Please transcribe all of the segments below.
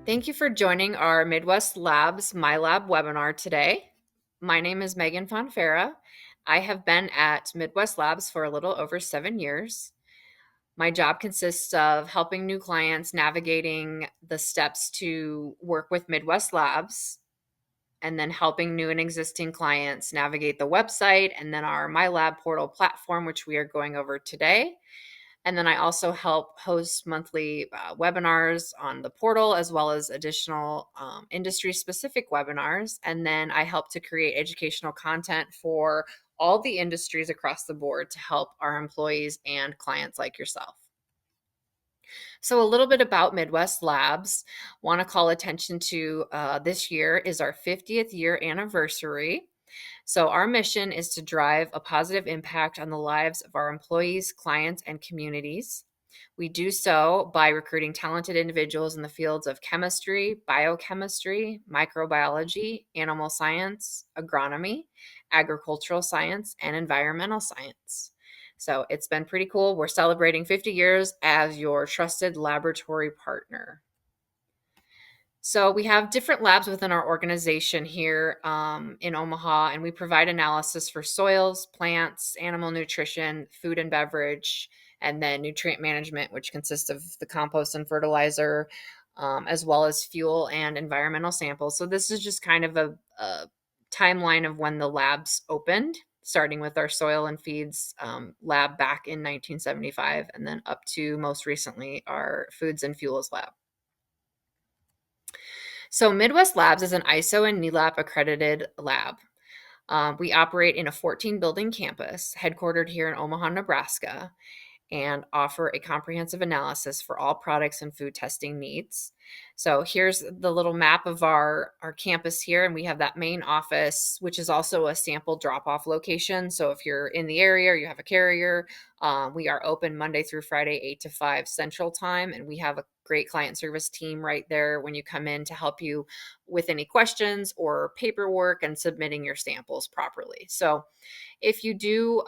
Thank you for joining our Midwest Labs MyLab webinar today. My name is Megan Fonfara. I have been at Midwest Labs for a little over 7 years. My job consists of helping new clients navigating the steps to work with Midwest Labs, and then helping new and existing clients navigate the website and then our MyLab portal platform, which we are going over today. And then I also help host monthly webinars on the portal, as well as additional industry specific webinars. And then I help to create educational content for all the industries across the board to help our employees and clients like yourself. So, a little bit about Midwest Labs. Want to call attention to this year is our 50th year anniversary. So, our mission is to drive a positive impact on the lives of our employees, clients, and communities. We do so by recruiting talented individuals in the fields of chemistry, biochemistry, microbiology, animal science, agronomy, agricultural science, and environmental science. So, it's been pretty cool. We're celebrating 50 years as your trusted laboratory partner. So we have different labs within our organization here in Omaha, and we provide analysis for soils, plants, animal nutrition, food and beverage, and then nutrient management, which consists of the compost and fertilizer, as well as fuel and environmental samples. So this is just kind of a timeline of when the labs opened, starting with our soil and feeds lab back in 1975, and then up to most recently our foods and fuels lab. So Midwest Labs is an ISO and MyLab accredited lab. We operate in a 14-building campus headquartered here in Omaha, Nebraska, and offer a comprehensive analysis for all products and food testing needs. So here's the little map of our campus here, and we have that main office, which is also a sample drop-off location. So if you're in the area or you have a carrier, we are open Monday through Friday, 8 to 5 Central Time, and we have a great client service team right there when you come in to help you with any questions or paperwork and submitting your samples properly. So if you do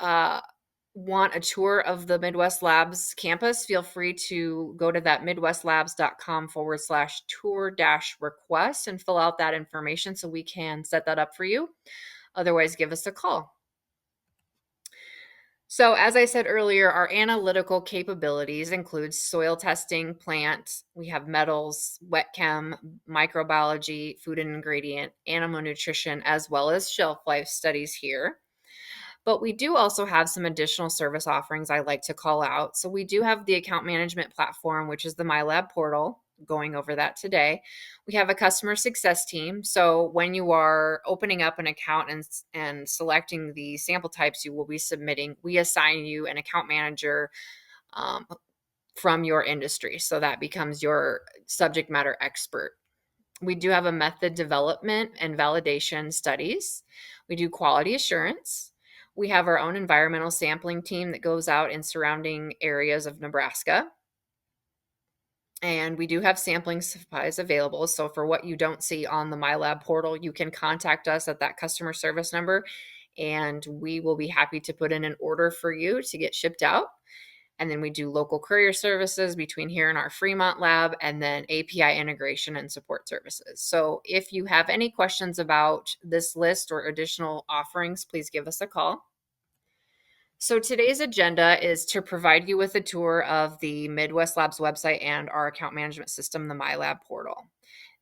want a tour of the Midwest Labs campus, feel free to go to that midwestlabs.com/tour-request and fill out that information so we can set that up for you. Otherwise, give us a call. So, as I said earlier, our analytical capabilities include soil testing, plant, we have metals, wet chem, microbiology, food and ingredient, animal nutrition, as well as shelf life studies here. But we do also have some additional service offerings I like to call out. So we do have the account management platform, which is the MyLab portal, going over that today. We have a customer success team. So when you are opening up an account and selecting the sample types you will be submitting, we assign you an account manager from your industry. So that becomes your subject matter expert. We do have a method development and validation studies. We do quality assurance. We have our own environmental sampling team that goes out in surrounding areas of Nebraska. And we do have sampling supplies available. So for what you don't see on the MyLab portal, you can contact us at that customer service number, and we will be happy to put in an order for you to get shipped out. And then we do local courier services between here and our Fremont lab, and then API integration and support services. So if you have any questions about this list or additional offerings, please give us a call. So today's agenda is to provide you with a tour of the Midwest Labs website and our account management system, the MyLab portal.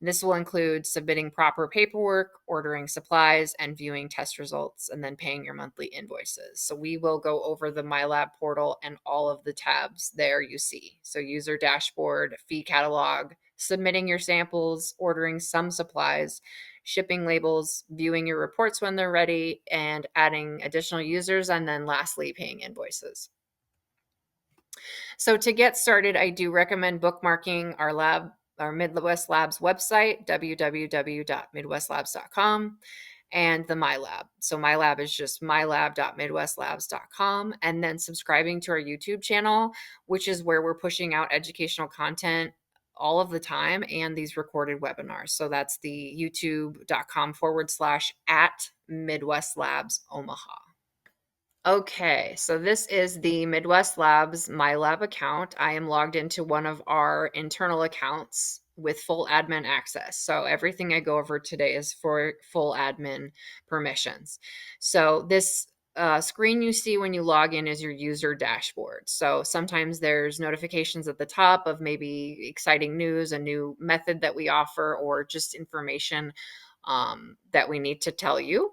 This will include submitting proper paperwork, ordering supplies, and viewing test results, and then paying your monthly invoices. So we will go over the MyLab portal and all of the tabs there you see. So user dashboard, fee catalog, submitting your samples, ordering some supplies, shipping labels, viewing your reports when they're ready, and adding additional users, and then lastly, paying invoices. So to get started, I do recommend bookmarking our Midwest Labs website, www.midwestlabs.com, and the MyLab. So MyLab is just mylab.midwestlabs.com, and then subscribing to our YouTube channel, which is where we're pushing out educational content all of the time and these recorded webinars. So that's the youtube.com/at Midwest Labs Omaha. Okay, so this is the Midwest Labs MyLab account. I am logged into one of our internal accounts with full admin access. So everything I go over today is for full admin permissions. So this screen you see when you log in is your user dashboard. So sometimes there's notifications at the top of maybe exciting news, a new method that we offer, or just information that we need to tell you.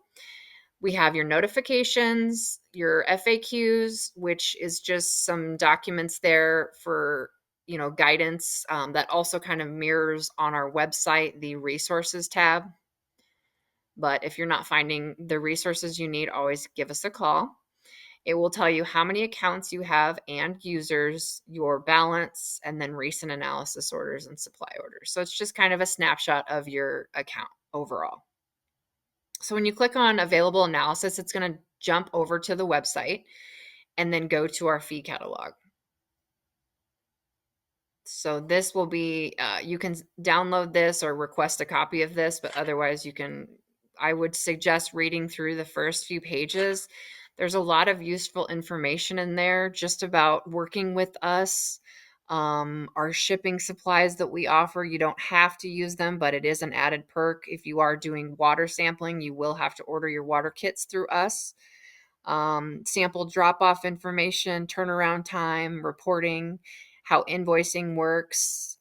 We have your notifications, your FAQs, which is just some documents there for guidance, that also kind of mirrors on our website the resources tab. But if you're not finding the resources you need, always give us a call. It will tell you how many accounts you have and users, your balance, and then recent analysis orders and supply orders. So it's just kind of a snapshot of your account overall. So when you click on available analysis, it's going to jump over to the website and then go to our fee catalog. So this will be, you can download this or request a copy of this, but otherwise I would suggest reading through the first few pages. There's a lot of useful information in there just about working with us, our shipping supplies that we offer. You don't have to use them, but it is an added perk. If you are doing water sampling, you will have to order your water kits through us. Sample drop-off information, turnaround time, reporting, how invoicing works,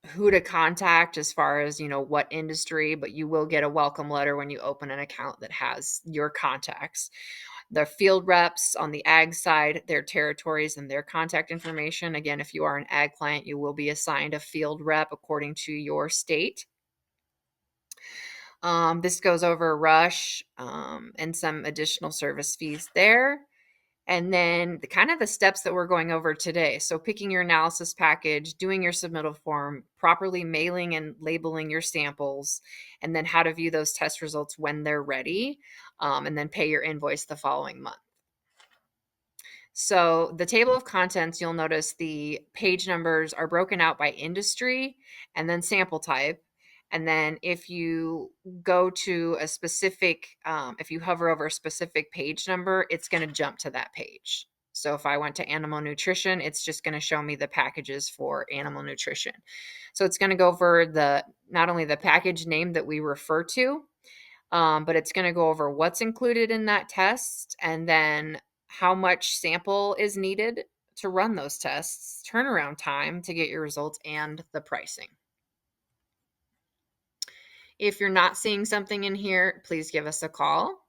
who to contact as far as, what industry, but you will get a welcome letter when you open an account that has your contacts. The field reps on the ag side, their territories and their contact information. Again, if you are an ag client, you will be assigned a field rep according to your state. This goes over rush and some additional service fees there. And then the steps that we're going over today. So picking your analysis package, doing your submittal form, properly mailing and labeling your samples, and then how to view those test results when they're ready, and then pay your invoice the following month. So the table of contents, you'll notice the page numbers are broken out by industry and then sample type. And then if you go to a specific, if you hover over a specific page number, it's going to jump to that page. So if I went to animal nutrition, it's just going to show me the packages for animal nutrition. So it's going to go over not only the package name that we refer to, but it's going to go over what's included in that test and then how much sample is needed to run those tests, turnaround time to get your results, and the pricing. If you're not seeing something in here, please give us a call.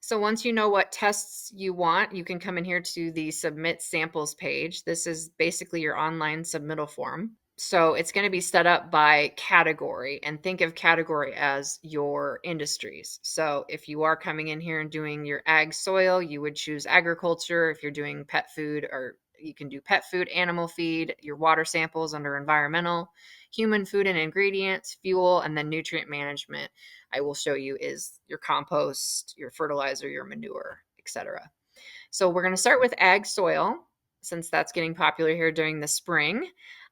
So once you know what tests you want, you can come in here to the Submit Samples page. This is basically your online submittal form. So it's going to be set up by category, and think of category as your industries. So if you are coming in here and doing your ag soil, you would choose agriculture. If you're doing pet food, or you can do pet food, animal feed, your water samples under environmental, human food and ingredients, fuel, and then nutrient management. I will show you is your compost, your fertilizer, your manure, etc. So we're going to start with ag soil, since that's getting popular here during the spring.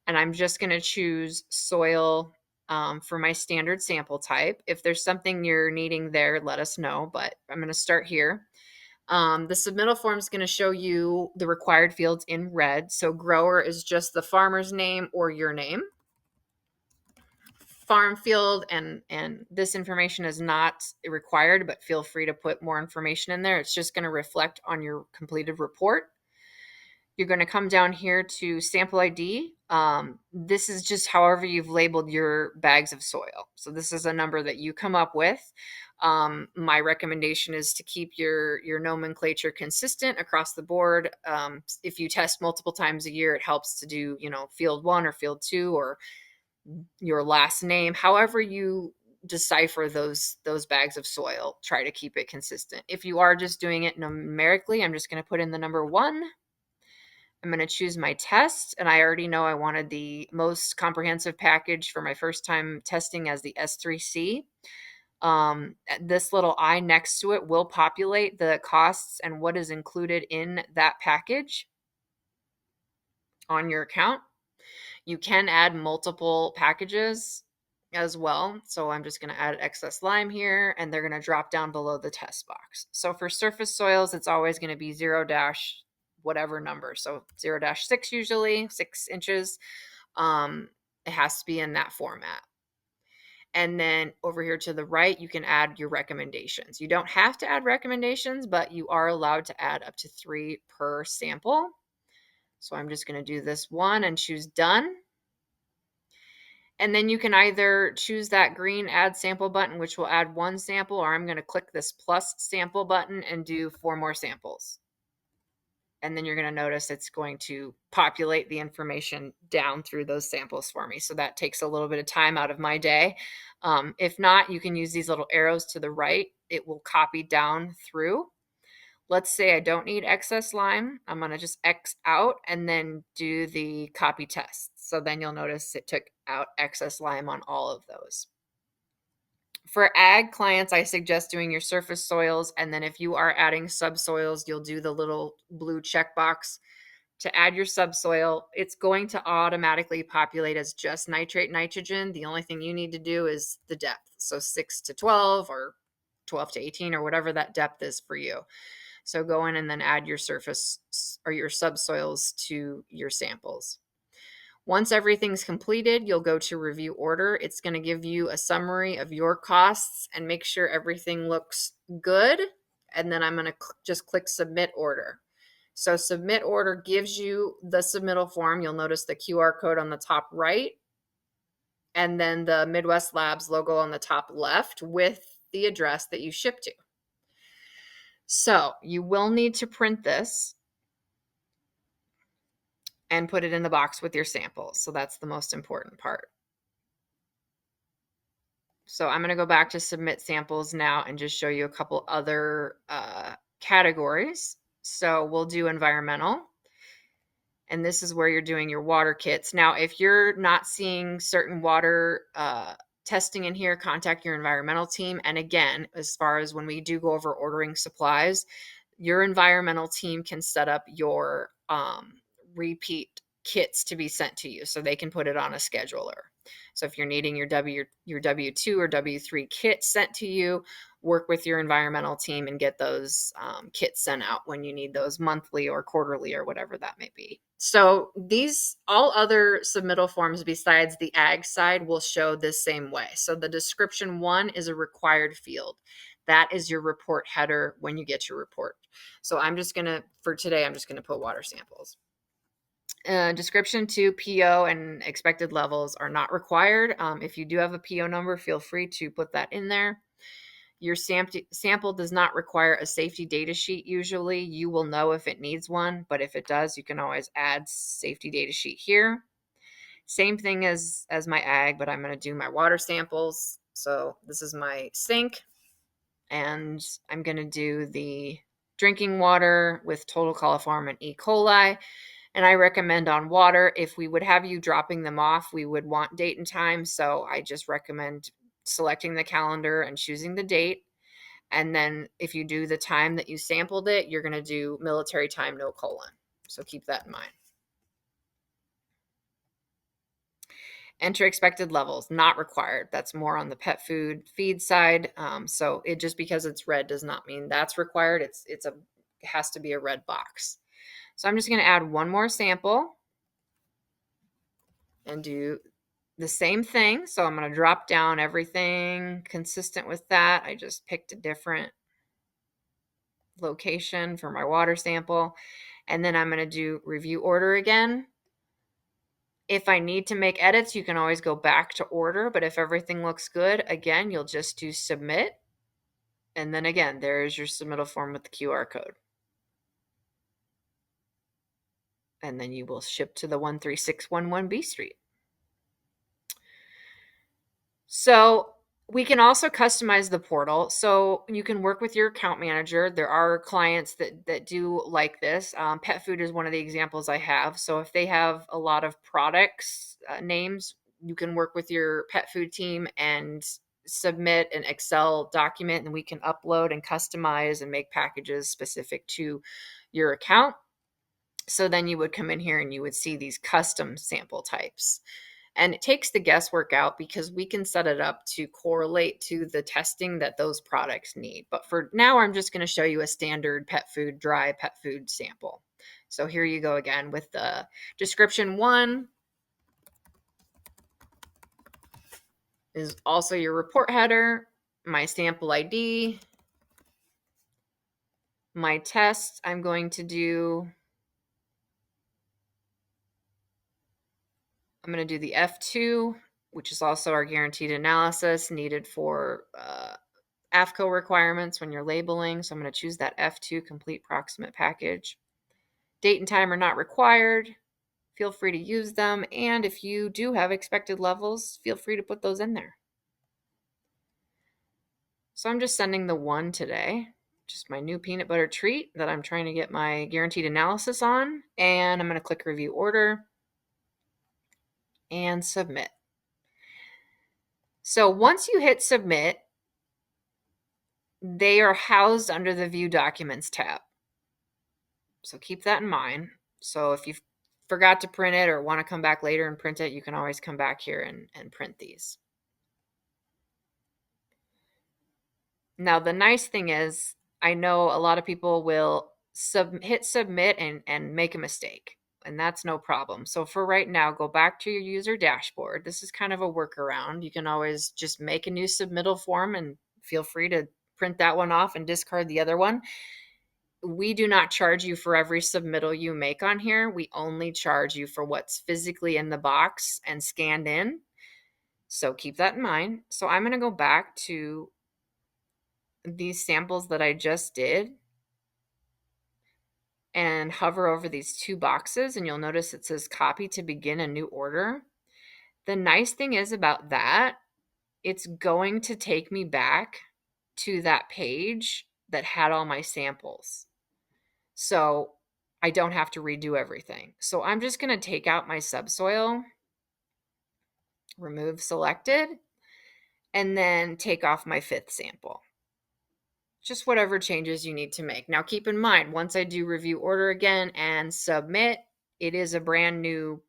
And I'm just going to choose soil for my standard sample type. If there's something you're needing there, let us know, but I'm going to start here. The submittal form is going to show you the required fields in red. So grower is just the farmer's name or your name. Farm field, and this information is not required, but feel free to put more information in there. It's just going to reflect on your completed report. You're going to come down here to sample ID. This is just however you've labeled your bags of soil. So this is a number that you come up with. My recommendation is to keep your nomenclature consistent across the board. If you test multiple times a year, it helps to do, field 1 or field 2 or your last name. However you decipher those bags of soil, try to keep it consistent. If you are just doing it numerically, I'm just going to put in the number 1. I'm going to choose my test, and I already know I wanted the most comprehensive package for my first time testing as the S3C. This little I next to it will populate the costs and what is included in that package on your account. You can add multiple packages as well. So I'm just going to add excess lime here, and they're going to drop down below the test box. So for surface soils, it's always going to be 0-1 whatever number. So 0-6 usually, 6 inches. It has to be in that format. And then over here to the right, you can add your recommendations. You don't have to add recommendations, but you are allowed to add up to 3 per sample. So I'm just going to do this one and choose done. And then you can either choose that green add sample button, which will add 1 sample, or I'm going to click this plus sample button and do 4 more samples. And then you're going to notice it's going to populate the information down through those samples for me. So that takes a little bit of time out of my day. If not, you can use these little arrows to the right. It will copy down through. Let's say I don't need excess lime. I'm going to just X out and then do the copy test. So then you'll notice it took out excess lime on all of those. For ag clients, I suggest doing your surface soils. And then if you are adding subsoils, you'll do the little blue checkbox to add your subsoil. It's going to automatically populate as just nitrate nitrogen. The only thing you need to do is the depth. So 6 to 12 or 12 to 18 or whatever that depth is for you. So go in and then add your surface or your subsoils to your samples. Once everything's completed, you'll go to review order. It's going to give you a summary of your costs and make sure everything looks good. And then I'm going to just click submit order. So submit order gives you the submittal form. You'll notice the QR code on the top right, and then the Midwest Labs logo on the top left with the address that you ship to. So you will need to print this and put it in the box with your samples. So that's the most important part. So I'm going to go back to submit samples now and just show you a couple other categories. So we'll do environmental. And this is where you're doing your water kits. Now, if you're not seeing certain water testing in here, contact your environmental team. And again, as far as when we do go over ordering supplies, your environmental team can set up your repeat kits to be sent to you so they can put it on a scheduler. So if you're needing your W2 or W3 kit sent to you, work with your environmental team and get those kits sent out when you need those monthly or quarterly or whatever that may be. So these, all other submittal forms besides the ag side will show this same way. So the description 1 is a required field. That is your report header when you get your report. So I'm just going to, for today, I'm just going to put water samples. Description 2, PO and expected levels are not required. If you do have a PO number, feel free to put that in there. Your sample does not require a safety data sheet usually. You will know if it needs one, but if it does, you can always add safety data sheet here. Same thing as my ag, but I'm going to do my water samples. So this is my sink, and I'm going to do the drinking water with total coliform and E. coli. And I recommend on water, if we would have you dropping them off, we would want date and time. So I just recommend selecting the calendar and choosing the date. And then if you do the time that you sampled it, you're going to do military time, no colon. So keep that in mind. Enter expected levels, not required. That's more on the pet food feed side. So it just because it's red does not mean that's required. It has to be a red box. So I'm just going to add one more sample and do the same thing. So I'm going to drop down everything consistent with that. I just picked a different location for my water sample. And then I'm going to do review order again. If I need to make edits, you can always go back to order. But if everything looks good, again, you'll just do submit. And then again, there's your submittal form with the QR code. And then you will ship to the 13611 B Street. So we can also customize the portal. So you can work with your account manager. There are clients that do like this. Pet food is one of the examples I have. So if they have a lot of products names, you can work with your pet food team and submit an Excel document, and we can upload and customize and make packages specific to your account. So then you would come in here and you would see these custom sample types. And it takes the guesswork out because we can set it up to correlate to the testing that those products need. But for now, I'm just going to show you a standard pet food, dry pet food sample. So here you go again with the description 1 is also your report header, my sample ID, my test I'm going to do. I'm going to do the F2, which is also our guaranteed analysis needed for AFCO requirements when you're labeling. So I'm going to choose that F2 complete proximate package. Date and time are not required. Feel free to use them. And if you do have expected levels, feel free to put those in there. So I'm just sending the 1 today, just my new peanut butter treat that I'm trying to get my guaranteed analysis on. And I'm going to click review order and submit. So once you hit submit, they are housed under the View Documents tab. So keep that in mind. So if you forgot to print it or want to come back later and print it, you can always come back here and print these. Now, the nice thing is, I know a lot of people will hit submit and make a mistake, and that's no problem. So for right now, go back to your user dashboard. This is kind of a workaround. You can always just make a new submittal form and feel free to print that one off and discard the other one. We do not charge you for every submittal you make on here. We only charge you for what's physically in the box and scanned in. So keep that in mind. So I'm going to go back to these samples that I just did and hover over these 2 boxes, and you'll notice it says copy to begin a new order. The nice thing is about that, it's going to take me back to that page that had all my samples. So I don't have to redo everything. So I'm just going to take out my subsoil, remove selected, and then take off my 5th sample. Just whatever changes you need to make. Now keep in mind, once I do review order again and submit, it is a brand new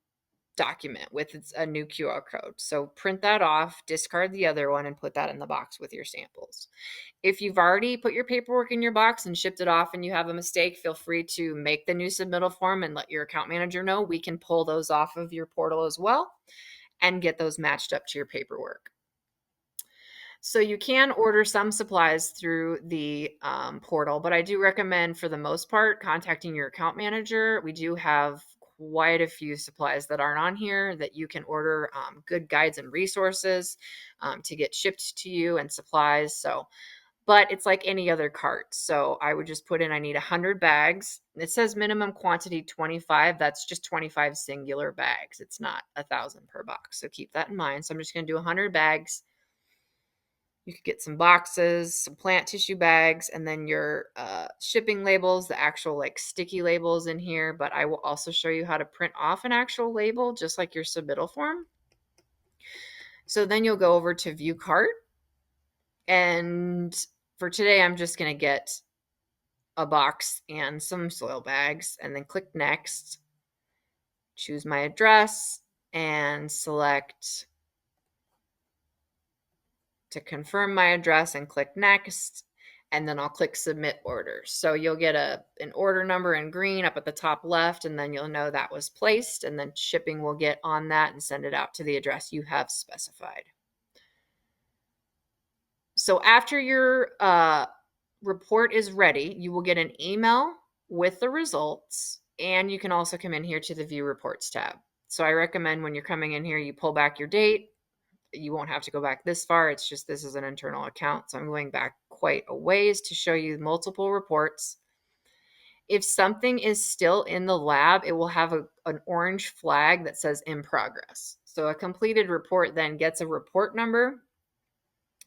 document with a new QR code. So print that off, discard the other one, and put that in the box with your samples. If you've already put your paperwork in your box and shipped it off and you have a mistake, feel free to make the new submittal form and let your account manager know. We can pull those off of your portal as well and get those matched up to your paperwork. So you can order some supplies through the portal, but I do recommend for the most part contacting your account manager. We do have quite a few supplies that aren't on here that you can order, good guides and resources to get shipped to you and supplies. So, but it's like any other cart. So I would just put in, I need 100 bags. It says minimum quantity 25. That's just 25 singular bags. It's not 1,000 per box. So keep that in mind. So I'm just going to do 100 bags. You could get some boxes, some plant tissue bags, and then your shipping labels, the actual like sticky labels in here. But I will also show you how to print off an actual label, just like your submittal form. So then you'll go over to view cart. And for today, I'm just going to get a box and some soil bags, and then click next, choose my address, and select to confirm my address and click next, and then I'll click submit order. So you'll get an order number in green up at the top left, and then you'll know that was placed, and then shipping will get on that and send it out to the address you have specified. So after your report is ready, you will get an email with the results, and you can also come in here to the view reports tab. So I recommend when you're coming in here, you pull back your date. You won't have to go back this far. It's just this is an internal account. So I'm going back quite a ways to show you multiple reports. If something is still in the lab, it will have an orange flag that says in progress. So a completed report then gets a report number,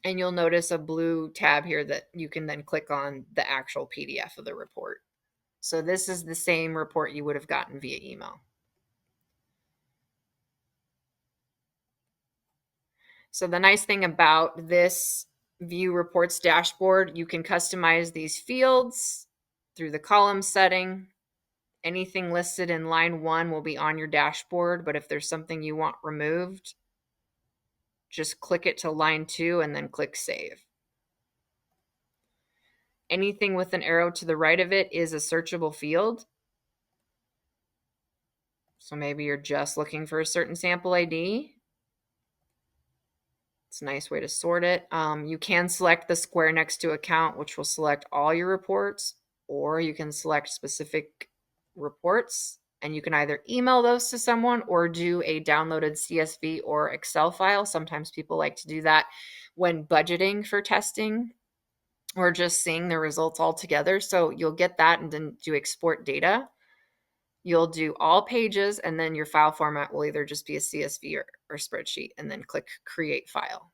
and you'll notice a blue tab here that you can then click on the actual PDF of the report. So this is the same report you would have gotten via email. So the nice thing about this view reports dashboard, you can customize these fields through the column setting. Anything listed in line 1 will be on your dashboard, but if there's something you want removed, just click it to line 2 and then click save. Anything with an arrow to the right of it is a searchable field. So maybe you're just looking for a certain sample ID. It's a nice way to sort it. You can select the square next to account, which will select all your reports, or you can select specific reports, and you can either email those to someone or do a downloaded CSV or Excel file. Sometimes people like to do that when budgeting for testing or just seeing the results all together. So you'll get that and then do export data. You'll do all pages, and then your file format will either just be a CSV or spreadsheet, and then click create file.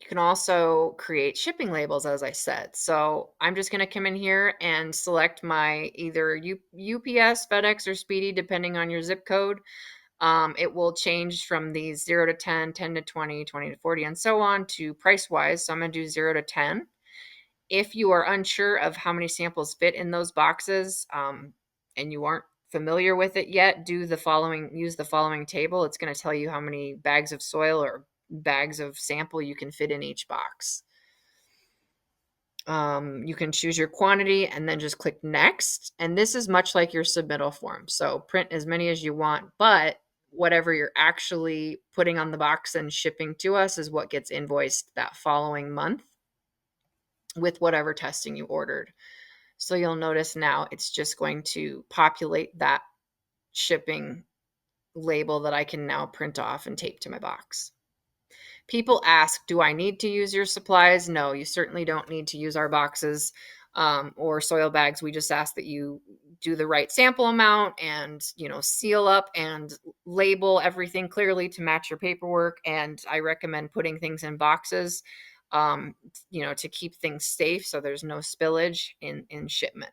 You can also create shipping labels, as I said. So I'm just going to come in here and select my either UPS, FedEx, or Speedy, depending on your zip code. It will change from these 0 to 10, 10 to 20, 20 to 40, and so on to price-wise. So I'm going to do 0 to 10. If you are unsure of how many samples fit in those boxes and you aren't familiar with it yet, use the following table. It's going to tell you how many bags of soil or bags of sample you can fit in each box. You can choose your quantity and then just click next. And this is much like your submittal form. So print as many as you want, but whatever you're actually putting on the box and shipping to us is what gets invoiced that following month with whatever testing you ordered. So you'll notice now it's just going to populate that shipping label that I can now print off and tape to my box. People ask, do I need to use your supplies? No, you certainly don't need to use our boxes or soil bags. We just ask that you do the right sample amount and, seal up and label everything clearly to match your paperwork. And I recommend putting things in boxes, to keep things safe so there's no spillage in shipment.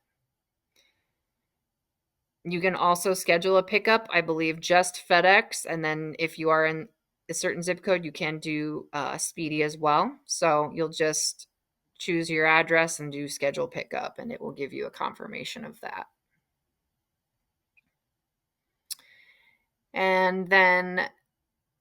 You can also schedule a pickup, I believe just FedEx. And then if you are in a certain zip code, you can do Speedy as well. So you'll just choose your address and do schedule pickup, and it will give you a confirmation of that. And then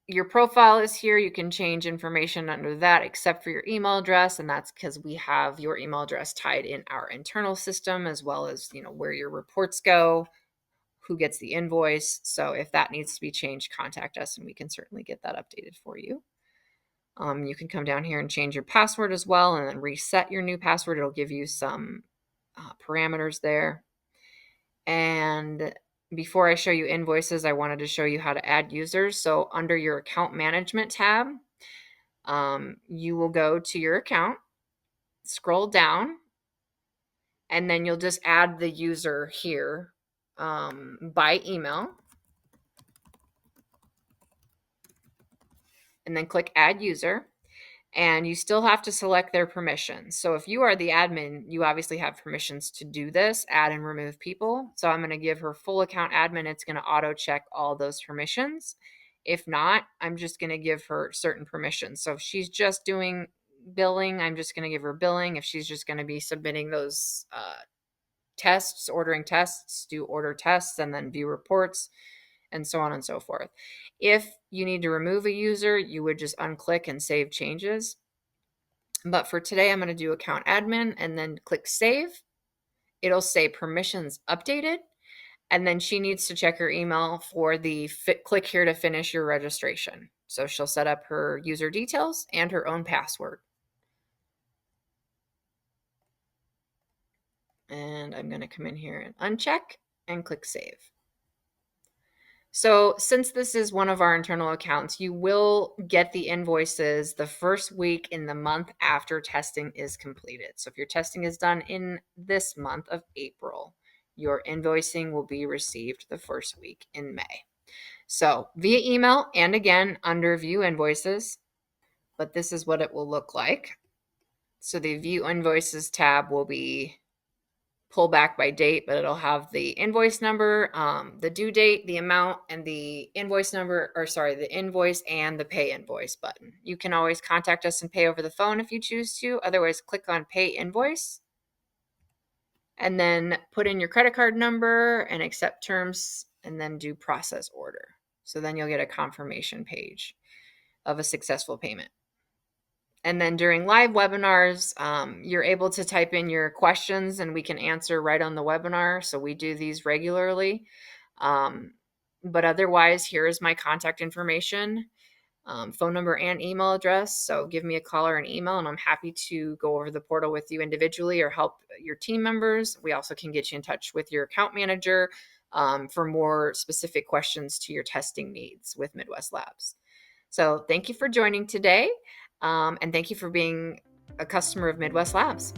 your profile is here. You can change information under that except for your email address, and that's because we have your email address tied in our internal system, as well as where your reports go, who gets the invoice. So if that needs to be changed, contact us and we can certainly get that updated for you. You can come down here and change your password as well and then reset your new password. It'll give you some parameters there. And before I show you invoices, I wanted to show you how to add users. So under your account management tab, you will go to your account, scroll down, and then you'll just add the user here by email. And then click add user, and you still have to select their permissions. So if you are the admin, you obviously have permissions to do this, add and remove people. So I'm going to give her full account admin. It's going to auto check all those permissions. If not, I'm just going to give her certain permissions. So if she's just doing billing, I'm just going to give her billing. If she's just going to be submitting those tests, ordering tests, do order tests, and then view reports, and so on and so forth. If you need to remove a user, you would just unclick and save changes. But for today, I'm going to do account admin and then click save. It'll say permissions updated. And then she needs to check her email for the click here to finish your registration. So she'll set up her user details and her own password. And I'm going to come in here and uncheck and click save. So since this is one of our internal accounts, you will get the invoices the first week in the month after testing is completed. So if your testing is done in this month of April, your invoicing will be received the first week in May. So via email and again under view invoices, but this is what it will look like. So the view invoices tab will be pull back by date, but it'll have the invoice number, the due date, the amount, and the invoice number, the invoice and the pay invoice button. You can always contact us and pay over the phone if you choose to. Otherwise, click on pay invoice and then put in your credit card number and accept terms and then do process order. So then you'll get a confirmation page of a successful payment. And then during live webinars, you're able to type in your questions and we can answer right on the webinar. So we do these regularly. But otherwise, here is my contact information, phone number and email address. So give me a call or an email, and I'm happy to go over the portal with you individually or help your team members. We also can get you in touch with your account manager for more specific questions to your testing needs with Midwest Labs. So thank you for joining today, and thank you for being a customer of Midwest Labs.